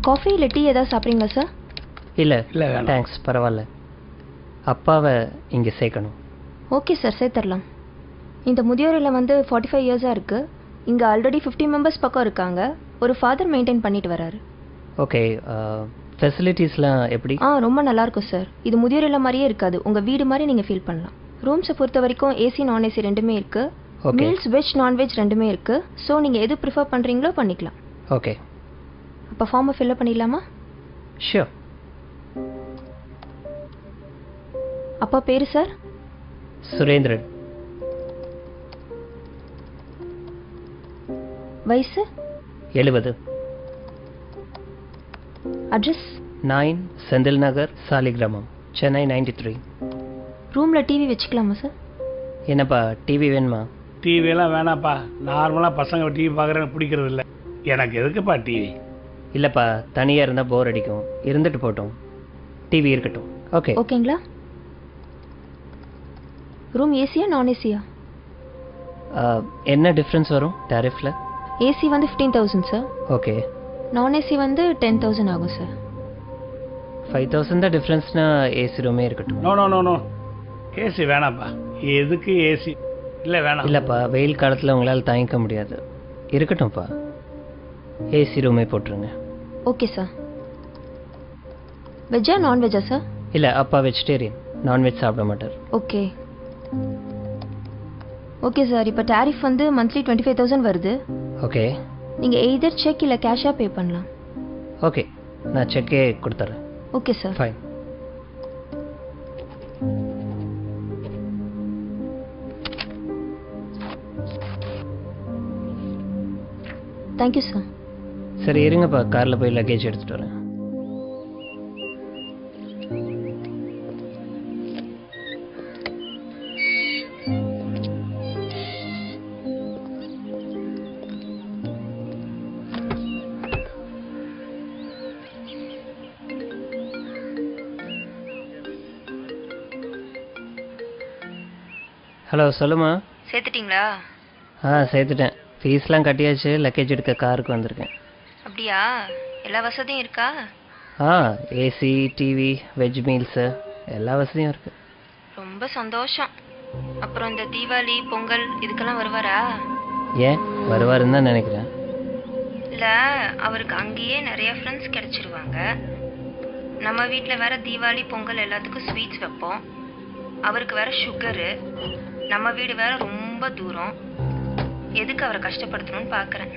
Coffee இல்லை tea ஏதாவது சாப்பிட்றீங்களா சார்? இல்லை இல்லை தேங்க்ஸ், பரவாயில்ல. அப்பாவை இங்கே சேர்க்கணும். ஓகே சார், சேர்த்துடலாம். இந்த முதியோர் இல்லம் வந்து 45 இயர்ஸாக இருக்குது. இங்கே ஆல்ரெடி 50 மெம்பர்ஸ் பக்கம் இருக்காங்க. ஒரு ஃபாதர் மெயின்டைன் பண்ணிட்டு வராரு. ஓகே, ஃபெசிலிட்டிஸ்லாம் எப்படி? ரொம்ப நல்லாயிருக்கும் சார். இது முதியோர் இல்லம் மாதிரியே இருக்காது, உங்கள் வீடு மாதிரி நீங்கள் ஃபீல் பண்ணலாம். ரூம்ஸை பொறுத்த வரைக்கும் ஏசி நான் ஏசி ரெண்டுமே இருக்குது. மீல்ஸ் வெஜ் நான்வெஜ் ரெண்டுமே இருக்குது. ஸோ நீங்கள் எது ப்ரிஃபர் பண்ணுறீங்களோ பண்ணிக்கலாம். ஓகே, அப்போ ஃபார்மை ஃபில்அப் பண்ணிடலாமா? ஷியோர். அப்பா பேர் சார்? சுரேந்திரன். வயசு? 70. அட்ரஸ்? 9 செந்தில் நகர், சாலிகிராமம், சென்னை 93. ரூமில் டிவி வச்சுக்கலாமா சார்? என்னப்பா டிவி வேணுமா? டிவியெல்லாம் வேணாப்பா. நார்மலாக பசங்க டிவி பார்க்குறேன்னு பிடிக்கிறது இல்லை. எனக்கு எதுக்குப்பா டிவி? இல்லைப்பா, தனியாக இருந்தால் போர் அடிக்கும். இருந்துட்டு போட்டோம், டிவி இருக்கட்டும். ஓகே ஓகேங்களா? ரூம் ஏசியா நான் ஏசியா? என்ன டிஃப்ரென்ஸ் வரும் டாரிஃபில்? ஏசி வந்து 15,000 சார். ஓகே. நான் ஏசி வந்து 10,000 ஆகும் சார். 5,000 தான் டிஃப்ரென்ஸ்னா ஏசி ரூமே இருக்கட்டும். No no no no, AC வேணாப்பா. எதுக்கு ஏசி? இல்லை வேணாம். இல்லைப்பா, வெயில் காலத்தில் உங்களால் தாங்கிக்க முடியாது. இருக்கட்டும்ப்பா, ஏசி ரூமே போட்டுருங்க. Okay sir. வெஜ்ஜா நான்வெஜ்ஜா சார்? இல்லை, அப்பா வெஜிடேரியன், நான்வெஜ் சாப்பிட மாட்டார். Okay okay sir. இப்போ டாரிஃப் வந்து மந்த்லி 25,000 வருது. ஓகே. நீங்கள் எய்தர் செக் இல்லை கேஷாக பே பண்ணலாம். ஓகே, நான் செக்கே கொடுத்துட்றேன். Okay sir. Fine. Thank you sir. சரி இருங்கப்பா, காரில் போய் லக்கேஜ் எடுத்துகிட்டு வரேன். ஹலோ, சொல்லுமா. சேர்த்துட்டிங்களா? சேர்த்துட்டேன். ஃபீஸ்லாம் கட்டியாச்சு. லக்கேஜ் எடுக்க காருக்கு வந்திருக்கேன். அப்படியா? எல்லா வசதியும் இருக்கா? ஏசி, டிவி, வெஜ் மீல்ஸு எல்லா வசதியும் இருக்குது. ரொம்ப சந்தோஷம். அப்புறம் இந்த தீபாவளி பொங்கல் இதுக்கெல்லாம் வருவாரா? ஏன் வருவாருன்னு தான் நினைக்கிறேன். இல்லை, அவருக்கு அங்கேயே நிறைய ஃப்ரெண்ட்ஸ் கிடச்சிருவாங்க. நம்ம வீட்டில் வேற தீபாவளி பொங்கல் எல்லாத்துக்கும் ஸ்வீட்ஸ் வைப்போம். அவருக்கு வேற சுகரு. நம்ம வீடு வேற ரொம்ப தூரம். எதுக்கு அவரை கஷ்டப்படுத்தணும்னு பார்க்குறேன்.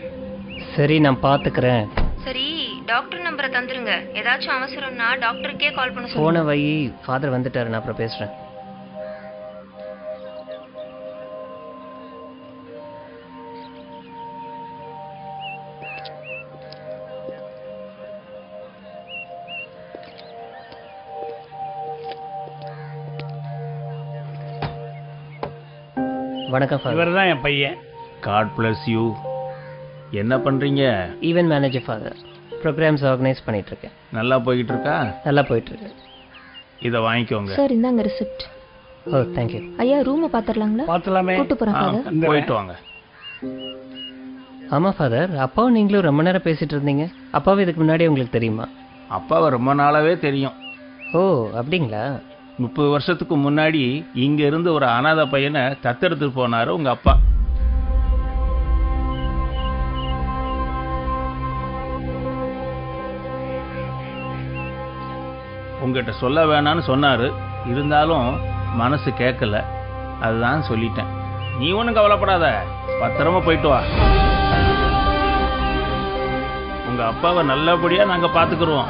சரி, நான் பார்த்துக்கிறேன். சரி, டாக்டர் நம்பரை தந்துருங்க. ஏதாச்சும் அவசரம்னா டாக்டருக்கே கால் பண்ண சொல்லுங்க. போன வை, ஃபாதர் வந்துட்டாரு, நான் அப்புறம் பேசுகிறேன். வணக்கம் ஃபாதர். இவர் தான் என் பையன். God bless you. என்ன பண்ணுறீங்க? Event manager father. Programmes organise பண்ணிகிட்ருக்கேன். நல்லா போய்கிட்டு இருக்கா? நல்லா போயிட்டுருக்கு. இதை வாங்கிக்கோங்க. சார், இந்தாங்க ரிசிப்ட். ஓ, தேங்க்யூ. ஐயா, ரூமை பார்த்துடலாங்களா? பார்த்துலாமே. கூட்டு போகிறேன் ஃபாதர். போயிட்டு வாங்க. ஆமாம் ஃபாதர், அப்பாவும் நீங்களும் ரொம்ப நேரம் பேசிகிட்டு இருந்தீங்க. அப்பாவும் இதுக்கு முன்னாடி உங்களுக்கு தெரியுமா? அப்பாவை ரொம்ப நாளாவே தெரியும். ஓ, அப்படிங்களா? 30 வருஷத்துக்கு முன்னாடி இங்க இருந்து ஒரு அனாதை பையனை தத்தெடுத்து போனாரு உங்க அப்பா. உங்ககிட்ட சொல்ல வேணான்னு சொன்னாரு. இருந்தாலும் மனசு கேட்கல, அதுதான் சொல்லிட்டேன். நீ ஒன்றும் கவலைப்படாத, பத்திரமா போயிட்டு வா. உங்க அப்பாவை நல்லபடியா நாங்க பாத்துக்கிறோம்.